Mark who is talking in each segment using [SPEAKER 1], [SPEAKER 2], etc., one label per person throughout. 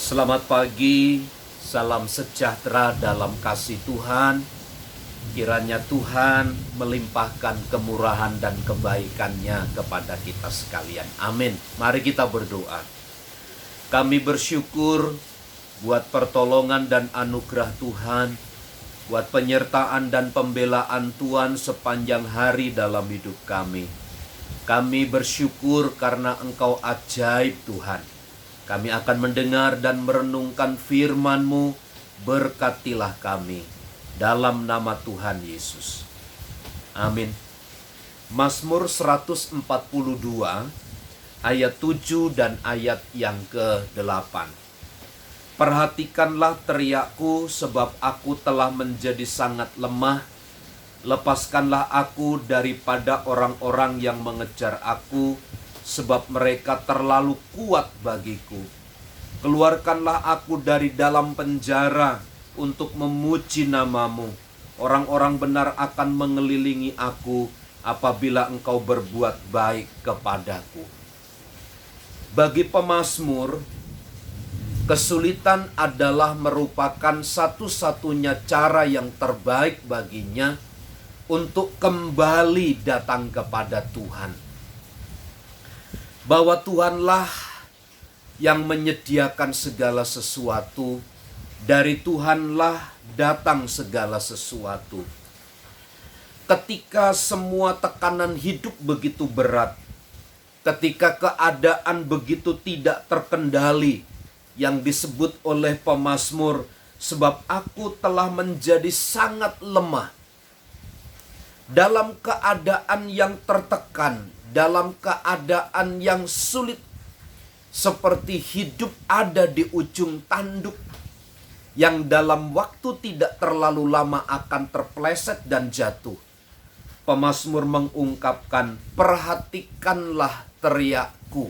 [SPEAKER 1] Selamat pagi, salam sejahtera dalam kasih Tuhan. Kiranya Tuhan melimpahkan kemurahan dan kebaikan-Nya kepada kita sekalian. Amin. Mari kita berdoa. Kami bersyukur buat pertolongan dan anugerah Tuhan, buat penyertaan dan pembelaan Tuhan sepanjang hari dalam hidup kami. Kami bersyukur karena Engkau ajaib Tuhan. Kami akan mendengar dan merenungkan firman-Mu, berkatilah kami, dalam nama Tuhan Yesus. Amin. Mazmur 142, ayat 7 dan ayat yang ke-8. Perhatikanlah teriakku, sebab aku telah menjadi sangat lemah. Lepaskanlah aku daripada orang-orang yang mengejar aku, sebab mereka terlalu kuat bagiku. Keluarkanlah aku dari dalam penjara untuk memuji nama-Mu. Orang-orang benar akan mengelilingi aku apabila Engkau berbuat baik kepadaku. Bagi pemazmur, kesulitan adalah merupakan satu-satunya cara yang terbaik baginya untuk kembali datang kepada Tuhan. Bahwa Tuhanlah yang menyediakan segala sesuatu, dari Tuhanlah datang segala sesuatu. Ketika semua tekanan hidup begitu berat, ketika keadaan begitu tidak terkendali, yang disebut oleh pemazmur, sebab aku telah menjadi sangat lemah. Dalam keadaan yang tertekan, dalam keadaan yang sulit, seperti hidup ada di ujung tanduk, yang dalam waktu tidak terlalu lama akan terpeleset dan jatuh. Pemazmur mengungkapkan, perhatikanlah teriakku.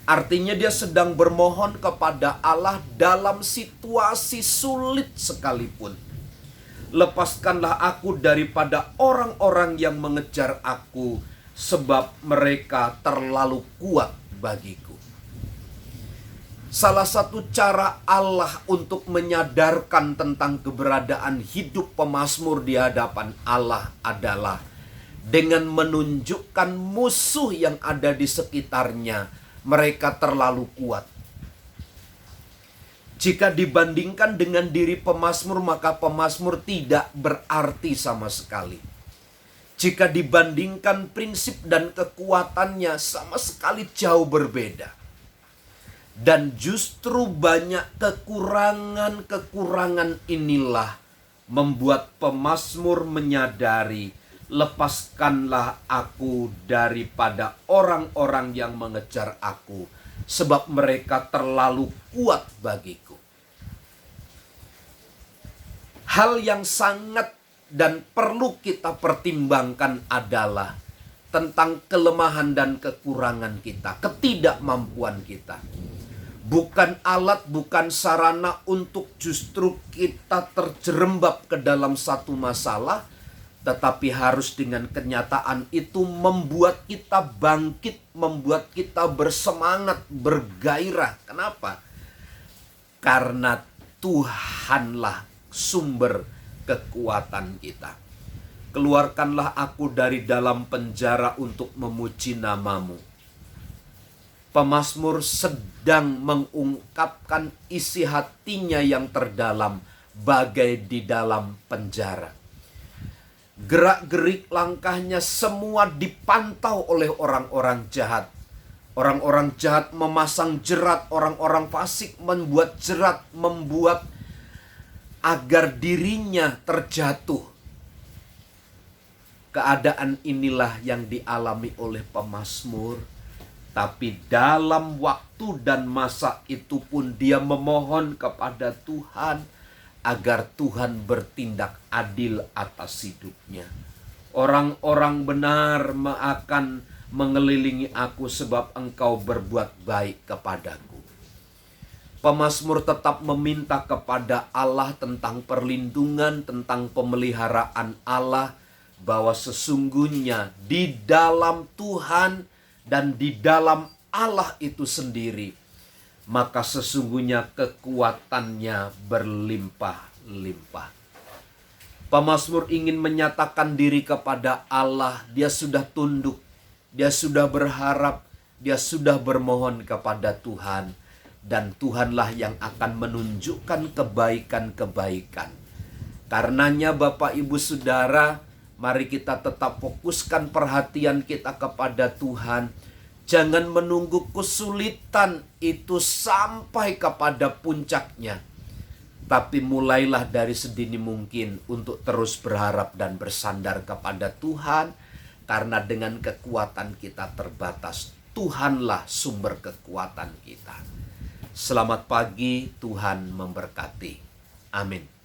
[SPEAKER 1] Artinya dia sedang bermohon kepada Allah dalam situasi sulit sekalipun. Lepaskanlah aku daripada orang-orang yang mengejar aku, sebab mereka terlalu kuat bagiku. Salah satu cara Allah untuk menyadarkan tentang keberadaan hidup pemazmur di hadapan Allah adalah dengan menunjukkan musuh yang ada di sekitarnya. Mereka terlalu kuat. Jika dibandingkan dengan diri pemazmur, maka pemazmur tidak berarti sama sekali. Jika dibandingkan prinsip dan kekuatannya, sama sekali jauh berbeda. Dan justru banyak kekurangan-kekurangan inilah membuat pemazmur menyadari, lepaskanlah aku daripada orang-orang yang mengejar aku, sebab mereka terlalu kuat bagiku. Hal yang sangat dan perlu kita pertimbangkan adalah tentang kelemahan dan kekurangan kita, ketidakmampuan kita. Bukan alat, bukan sarana untuk justru kita terjerembab ke dalam satu masalah, tetapi harus dengan kenyataan itu membuat kita bangkit, membuat kita bersemangat, bergairah. Kenapa? Karena Tuhanlah sumber kekuatan kita. Keluarkanlah aku dari dalam penjara untuk memuji nama-Mu. Pemazmur sedang mengungkapkan isi hatinya yang terdalam, bagai di dalam penjara. Gerak-gerik langkahnya semua dipantau oleh orang-orang jahat. Orang-orang jahat memasang jerat, orang-orang fasik membuat jerat, membuat agar dirinya terjatuh. Keadaan inilah yang dialami oleh pemazmur. Tapi dalam waktu dan masa itu pun dia memohon kepada Tuhan agar Tuhan bertindak adil atas hidupnya. Orang-orang benar akan mengelilingi aku sebab Engkau berbuat baik kepadaku. Pemazmur tetap meminta kepada Allah tentang perlindungan, tentang pemeliharaan Allah, bahwa sesungguhnya di dalam Tuhan dan di dalam Allah itu sendiri maka sesungguhnya kekuatannya berlimpah-limpah. Pemazmur ingin menyatakan diri kepada Allah. Dia sudah tunduk, dia sudah berharap, dia sudah bermohon kepada Tuhan. Dan Tuhanlah yang akan menunjukkan kebaikan-kebaikan. Karenanya Bapak Ibu Saudara, mari kita tetap fokuskan perhatian kita kepada Tuhan. Jangan menunggu kesulitan itu sampai kepada puncaknya. Tapi mulailah dari sedini mungkin untuk terus berharap dan bersandar kepada Tuhan. Karena dengan kekuatan kita terbatas, Tuhanlah sumber kekuatan kita. Selamat pagi, Tuhan memberkati. Amin.